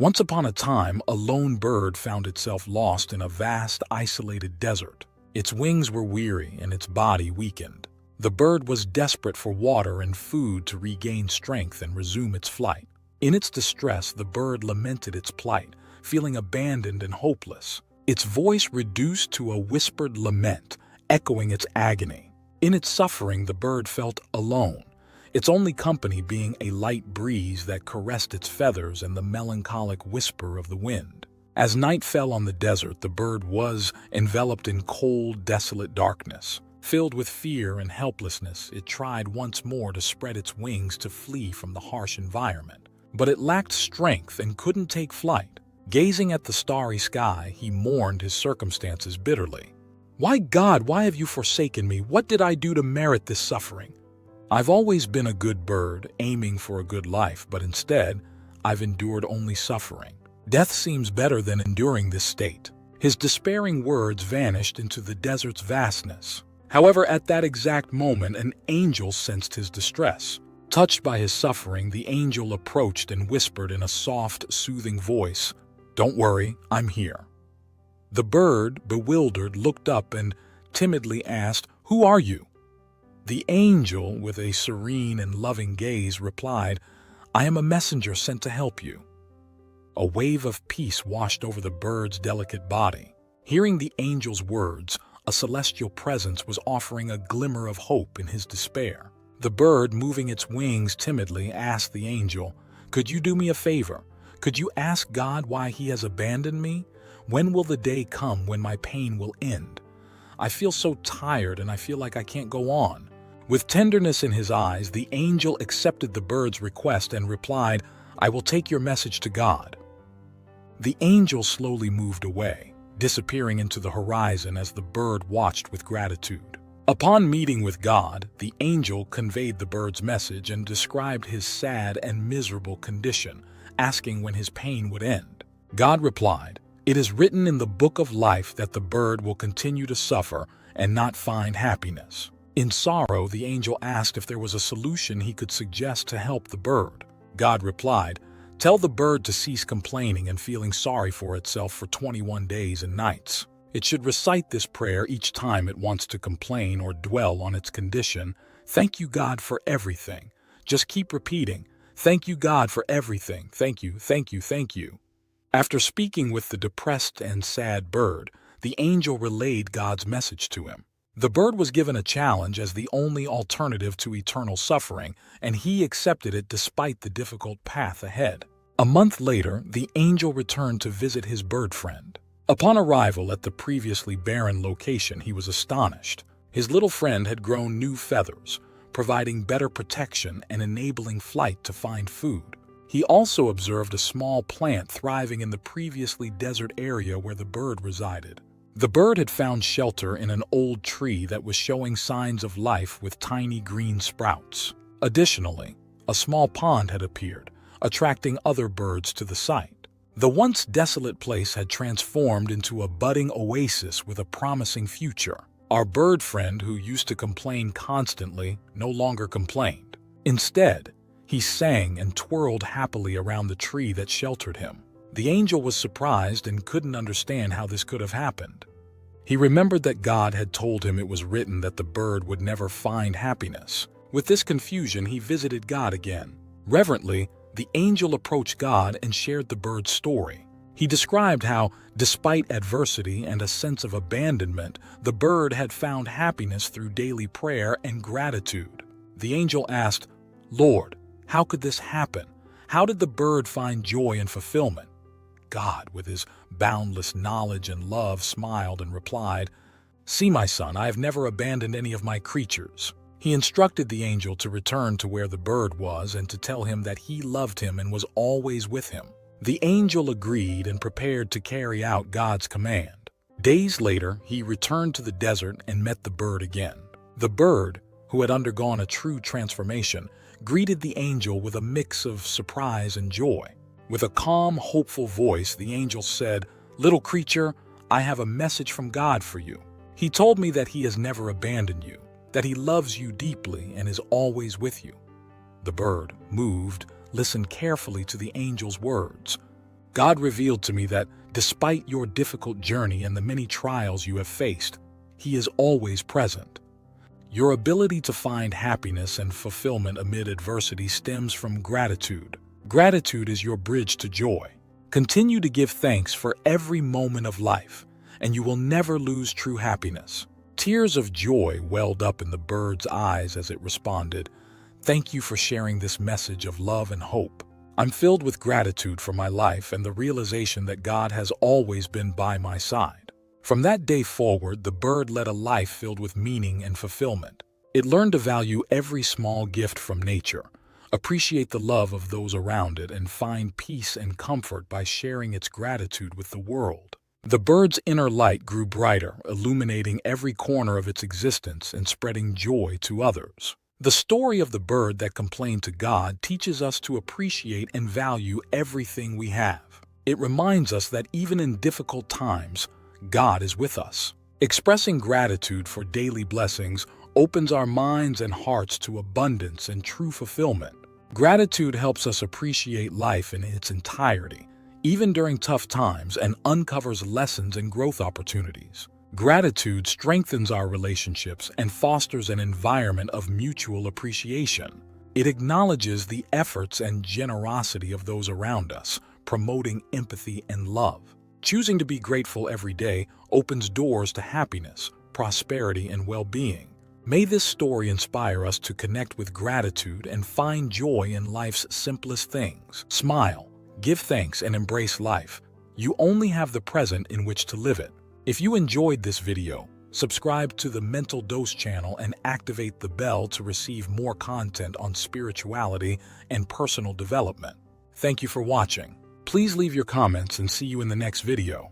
Once upon a time, a lone bird found itself lost in a vast, isolated desert. Its wings were weary and its body weakened. The bird was desperate for water and food to regain strength and resume its flight. In its distress, the bird lamented its plight, feeling abandoned and hopeless. Its voice reduced to a whispered lament, echoing its agony. In its suffering, the bird felt alone, its only company being a light breeze that caressed its feathers and the melancholic whisper of the wind. As night fell on the desert, the bird was enveloped in cold, desolate darkness. Filled with fear and helplessness, it tried once more to spread its wings to flee from the harsh environment. But it lacked strength and couldn't take flight. Gazing at the starry sky, he mourned his circumstances bitterly. "Why, God, why have you forsaken me? What did I do to merit this suffering? I've always been a good bird, aiming for a good life, but instead, I've endured only suffering. Death seems better than enduring this state." His despairing words vanished into the desert's vastness. However, at that exact moment, an angel sensed his distress. Touched by his suffering, the angel approached and whispered in a soft, soothing voice, "Don't worry, I'm here." The bird, bewildered, looked up and timidly asked, "Who are you?" The angel, with a serene and loving gaze, replied, "I am a messenger sent to help you." A wave of peace washed over the bird's delicate body. Hearing the angel's words, a celestial presence was offering a glimmer of hope in his despair. The bird, moving its wings timidly, asked the angel, "Could you do me a favor? Could you ask God why he has abandoned me? When will the day come when my pain will end? I feel so tired and I feel like I can't go on." With tenderness in his eyes, the angel accepted the bird's request and replied, "I will take your message to God." The angel slowly moved away, disappearing into the horizon as the bird watched with gratitude. Upon meeting with God, the angel conveyed the bird's message and described his sad and miserable condition, asking when his pain would end. God replied, "It is written in the book of life that the bird will continue to suffer and not find happiness." In sorrow, the angel asked if there was a solution he could suggest to help the bird. God replied, "Tell the bird to cease complaining and feeling sorry for itself for 21 days and nights. It should recite this prayer each time it wants to complain or dwell on its condition. Thank you, God, for everything. Just keep repeating, thank you, God, for everything. Thank you, thank you, thank you." After speaking with the depressed and sad bird, the angel relayed God's message to him. The bird was given a challenge as the only alternative to eternal suffering, and he accepted it despite the difficult path ahead. A month later, the angel returned to visit his bird friend. Upon arrival at the previously barren location, he was astonished. His little friend had grown new feathers, providing better protection and enabling flight to find food. He also observed a small plant thriving in the previously desert area where the bird resided. The bird had found shelter in an old tree that was showing signs of life with tiny green sprouts. Additionally, a small pond had appeared, attracting other birds to the site. The once desolate place had transformed into a budding oasis with a promising future. Our bird friend, who used to complain constantly, no longer complained. Instead, he sang and twirled happily around the tree that sheltered him. The angel was surprised and couldn't understand how this could have happened. He remembered that God had told him it was written that the bird would never find happiness. With this confusion, he visited God again. Reverently, the angel approached God and shared the bird's story. He described how, despite adversity and a sense of abandonment, the bird had found happiness through daily prayer and gratitude. The angel asked, "Lord, how could this happen? How did the bird find joy and fulfillment?" God, with his boundless knowledge and love, smiled and replied, "See, my son, I have never abandoned any of my creatures." He instructed the angel to return to where the bird was and to tell him that he loved him and was always with him. The angel agreed and prepared to carry out God's command. Days later, he returned to the desert and met the bird again. The bird, who had undergone a true transformation, greeted the angel with a mix of surprise and joy. With a calm, hopeful voice, the angel said, "Little creature, I have a message from God for you. He told me that he has never abandoned you, that he loves you deeply and is always with you." The bird, moved, listened carefully to the angel's words. God revealed to me that despite your difficult journey and the many trials you have faced, He is always present. Your ability to find happiness and fulfillment amid adversity stems from gratitude. Gratitude is your bridge to joy. Continue to give thanks for every moment of life, and you will never lose true happiness. Tears of joy welled up in the bird's eyes as it responded, "Thank you for sharing this message of love and hope. I'm filled with gratitude for my life and the realization that God has always been by my side." From that day forward, the bird led a life filled with meaning and fulfillment. It learned to value every small gift from nature, appreciate the love of those around it, and find peace and comfort by sharing its gratitude with the world. The bird's inner light grew brighter, illuminating every corner of its existence and spreading joy to others. The story of the bird that complained to God teaches us to appreciate and value everything we have. It reminds us that even in difficult times, God is with us. Expressing gratitude for daily blessings opens our minds and hearts to abundance and true fulfillment. Gratitude helps us appreciate life in its entirety, even during tough times, and uncovers lessons and growth opportunities. Gratitude strengthens our relationships and fosters an environment of mutual appreciation. It acknowledges the efforts and generosity of those around us, promoting empathy and love. Choosing to be grateful every day opens doors to happiness, prosperity, and well-being. May this story inspire us to connect with gratitude and find joy in life's simplest things. Smile, give thanks, and embrace life. You only have the present in which to live it. If you enjoyed this video, subscribe to the Mental Dose channel and activate the bell to receive more content on spirituality and personal development. Thank you for watching. Please leave your comments and see you in the next video.